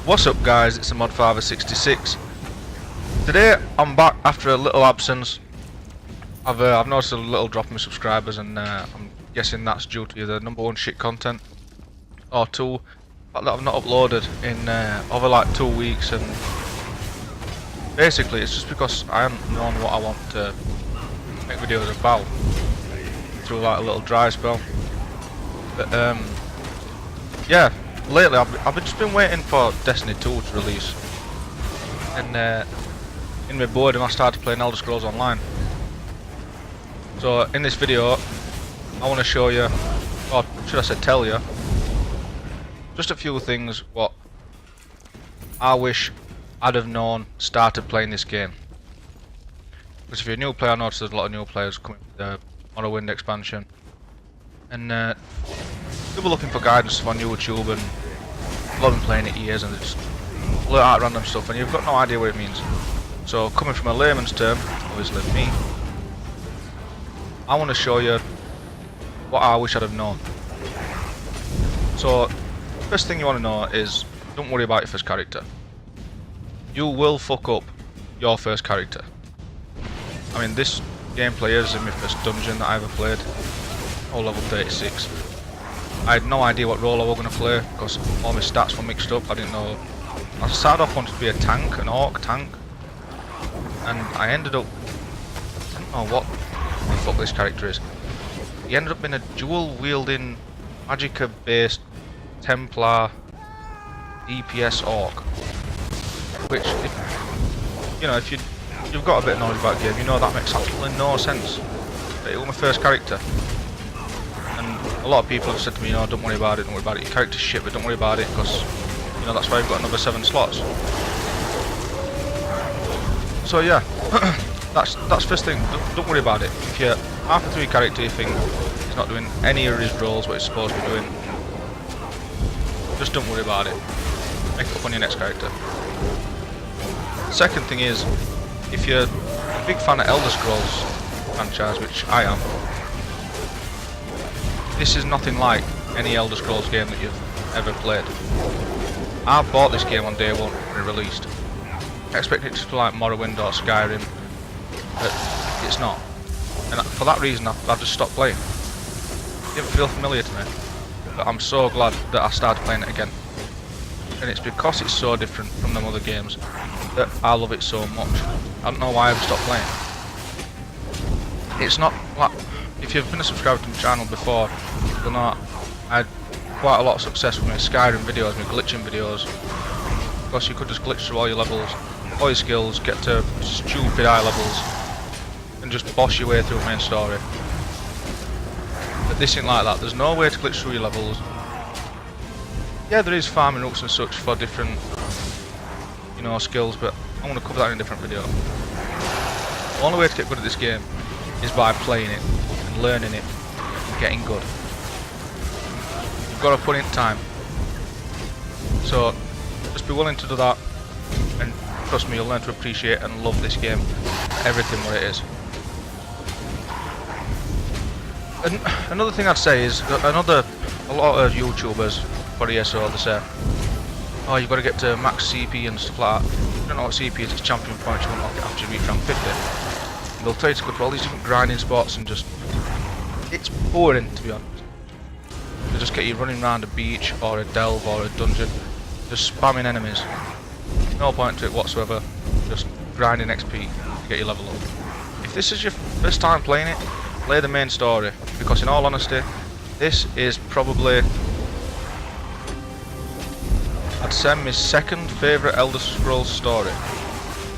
What's up guys, it's Modfather66. Today I'm back after a little absence. I've noticed a little drop in my subscribers and I'm guessing that's due to the #1 shit content. Or two, the fact that I've not uploaded in over like 2 weeks, and basically it's just because I haven't known what I want to make videos about through like a little dry spell. But yeah. Lately, I've just been waiting for Destiny 2 to release, and in my boredom I started playing Elder Scrolls Online. So in this video, I want to show you, or should I say tell you, just a few things what I wish I'd have known started playing this game. Because if you're a new player, I noticed there's a lot of new players coming with the Morrowind expansion, and people looking for guidance on YouTube, and I've been playing it years and they just blurt out random stuff and you've got no idea what it means. So coming from a layman's term, obviously me, I want to show you what I wish I'd have known. So first thing you want to know is, don't worry about your first character. You will fuck up your first character. I mean, this gameplay is in my first dungeon that I ever played, all level 36. I had no idea what role I was going to play because all my stats were mixed up. I didn't know. I started off wanting to be a tank, an orc tank, and I ended up, I don't know what the fuck this character is. He ended up being a dual wielding magicka based Templar DPS orc, which, if you've got a bit of knowledge about the game, you know that makes absolutely no sense. But it was my first character. A lot of people have said to me, don't worry about it, your character's shit, but don't worry about it, because, that's why you've got another 7 slots. So yeah, that's first thing, don't worry about it. If you're halfway through your character, you think he's not doing any of his roles what he's supposed to be doing, just don't worry about it. Make it up on your next character. Second thing is, if you're a big fan of Elder Scrolls franchise, which I am, this is nothing like any Elder Scrolls game that you've ever played. I bought this game on day one when it released. I expected it to be like Morrowind or Skyrim, but it's not. And for that reason I've just stopped playing. It didn't feel familiar to me, but I'm so glad that I started playing it again. And it's because it's so different from them other games that I love it so much. I don't know why I've stopped playing. It's not like, if you've been a subscriber to my channel before, you'll know I had quite a lot of success with my Skyrim videos, my glitching videos. Because you could just glitch through all your levels, all your skills, get to stupid high levels, and just boss your way through the main story. But this ain't like that. There's no way to glitch through your levels. Yeah, there is farming routes and such for different, skills, but I'm going to cover that in a different video. The only way to get good at this game is by playing it, and learning it, and getting good. You've got to put in time. So just be willing to do that, and trust me, you'll learn to appreciate and love this game for everything what it is. And another thing I'd say is that a lot of YouTubers for ESO, they say, oh, you've got to get to max CP and stuff like that. You don't know what CP is, it's champion points, you won't unlock it after you reach rank 50. They'll tell you to go to all these different grinding spots and just, it's boring to be honest. They just get you running around a beach or a delve or a dungeon, just spamming enemies. No point to it whatsoever, just grinding XP to get your level up. If this is your first time playing it, play the main story, because in all honesty, this is probably, I'd say, my second favourite Elder Scrolls story.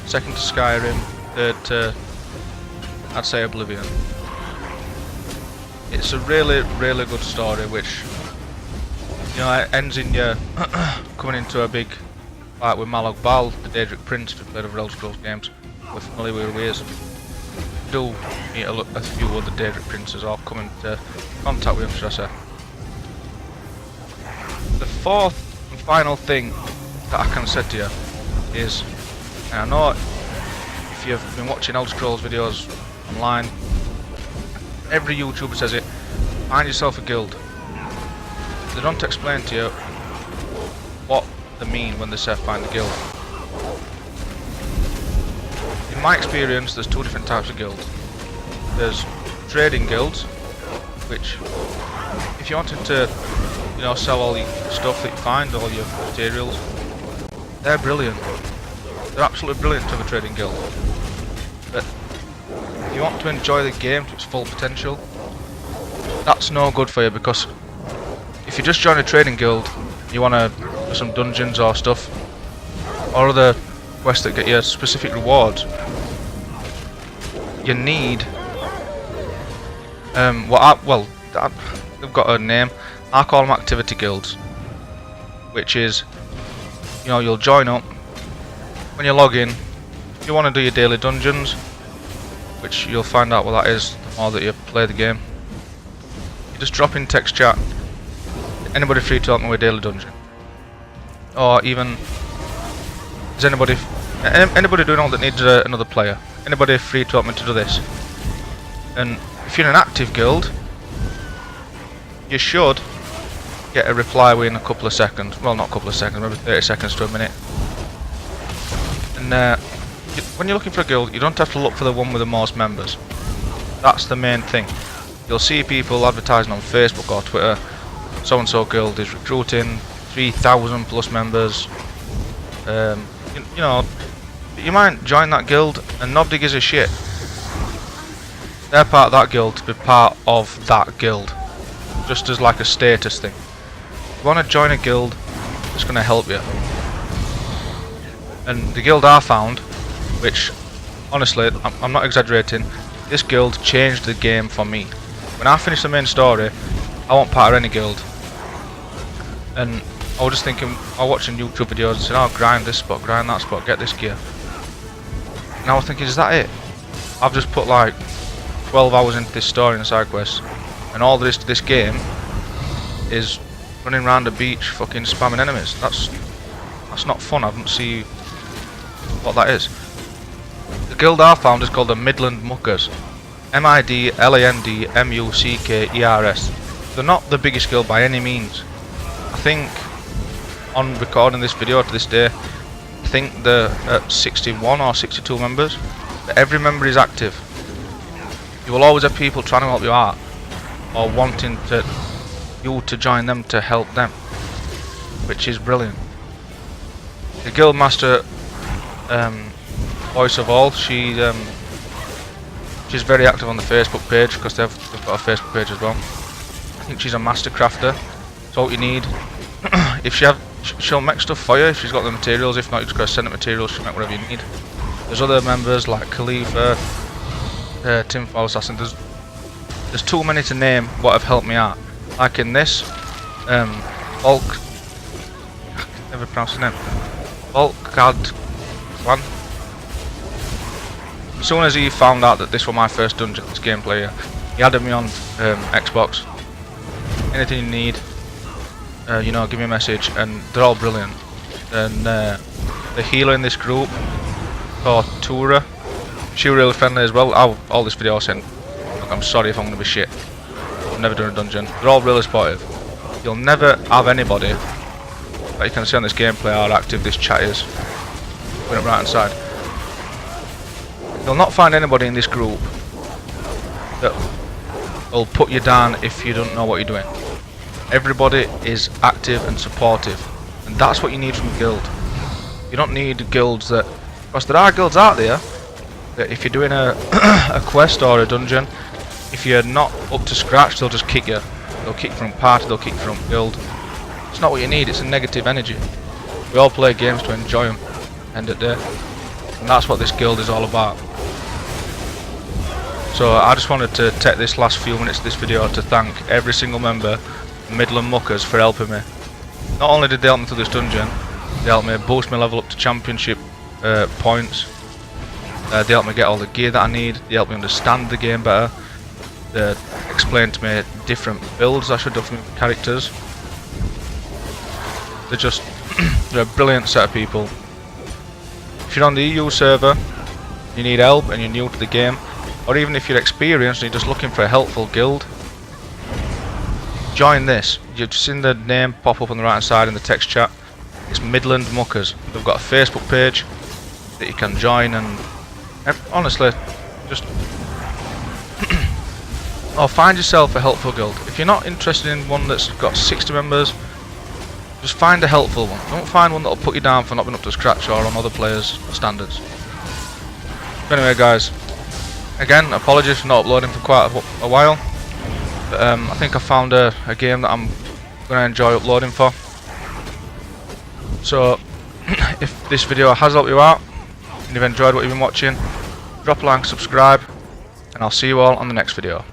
Second to Skyrim, third to, I'd say, Oblivion. It's a really, really good story, which, it ends in you coming into a big fight with Malog Bal, the Daedric Prince. If you've played other Elder Scrolls games, we're familiar with who he is. Do meet a few other Daedric Princes, or come into contact with him, should I say. The fourth and final thing that I can say to you is, and I know if you've been watching Elder Scrolls videos online, every YouTuber says it, find yourself a guild. They don't explain to you what they mean when they say find a guild. In my experience, there's two different types of guilds. There's trading guilds, which, if you wanted to, you know, sell all your stuff that you find, all your materials, they're brilliant. They're absolutely brilliant to have a trading guild. But if you want to enjoy the game to its full potential, that's no good for you, because if you just join a trading guild, you want to do some dungeons or stuff, or other quests that get you specific rewards, you need they've got a name. I call them activity guilds, which is, you know, you'll join up when you log in. If you want to do your daily dungeons, which you'll find out what that is the more that you play the game, you just drop in text chat, anybody free to help me with a daily dungeon, or even is anybody doing all that needs another player, anybody free to help me to do this. And if you're in an active guild, you should get a reply within a couple of seconds. Well, not a couple of seconds, maybe 30 seconds to a minute. And when you're looking for a guild, you don't have to look for the one with the most members. That's the main thing. You'll see people advertising on Facebook or Twitter, so and so guild is recruiting 3,000 plus members. You know, you might join that guild and nobody gives a shit. They're part of that guild to be part of that guild, just as like a status thing. If you want to join a guild, it's going to help you. And the guild I found, which honestly, I'm not exaggerating, this guild changed the game for me. When I finished the main story, I wasn't part of any guild. And I was just thinking, I was watching YouTube videos and saying, oh, grind this spot, grind that spot, get this gear. And I was thinking, is that it? I've just put like 12 hours into this story and side quests, and all there is to this game is running around a beach fucking spamming enemies. That's not fun. I don't see what that is. The guild I found is called the Midland Muckers. MIDLAND MUCKERS. They're not the biggest guild by any means. I think on recording this video to this day, I think they're at 61 or 62 members. But every member is active. You will always have people trying to help you out, or wanting you to join them to help them, which is brilliant. The guild master, Voice of All, she's very active on the Facebook page, because they've got a Facebook page as well. I think she's a master crafter. That's all you need. If she'll make stuff for you if she's got the materials. If not, you just gotta send the materials. She'll make whatever you need. There's other members like Khalifa, Tinfoil Assassin. There's too many to name what have helped me out. Like in this, Volk. I can never pronounce his name. Volkad Clan. As soon as he found out that this was my first dungeon, this gameplay, he added me on Xbox. Anything you need, you know, give me a message, and they're all brilliant. And the healer in this group, called Tura, she was really friendly as well. All this video I sent, look, I'm sorry if I'm going to be shit. I've never done a dungeon. They're all really supportive. You'll never have anybody that you can see on this gameplay how active this chat is. Put it right inside. You'll not find anybody in this group that will put you down if you don't know what you're doing. Everybody is active and supportive, and that's what you need from a guild. You don't need guilds that, because there are guilds out there that if you're doing a quest or a dungeon, if you're not up to scratch, they'll just kick you. They'll kick you from party, they'll kick you from guild. It's not what you need, it's a negative energy. We all play games to enjoy them, end of the day. And that's what this guild is all about. So I just wanted to take this last few minutes of this video to thank every single member of Midland Muckers for helping me. Not only did they help me through this dungeon, they helped me boost my level up to championship points. They helped me get all the gear that I need. They helped me understand the game better. They explained to me different builds I should do for my characters. They're a brilliant set of people. If you're on the EU server, you need help and you're new to the game, or even if you're experienced and you're just looking for a helpful guild, join this. You've seen the name pop up on the right hand side in the text chat. It's Midland Muckers. They've got a Facebook page that you can join, and honestly, just or find yourself a helpful guild. If you're not interested in one that's got 60 members, just find a helpful one. Don't find one that'll put you down for not being up to scratch or on other players' standards. But anyway, guys, again, apologies for not uploading for quite a while. But, I think I found a game that I'm going to enjoy uploading for. So, if this video has helped you out, and you've enjoyed what you've been watching, drop a like, subscribe, and I'll see you all on the next video.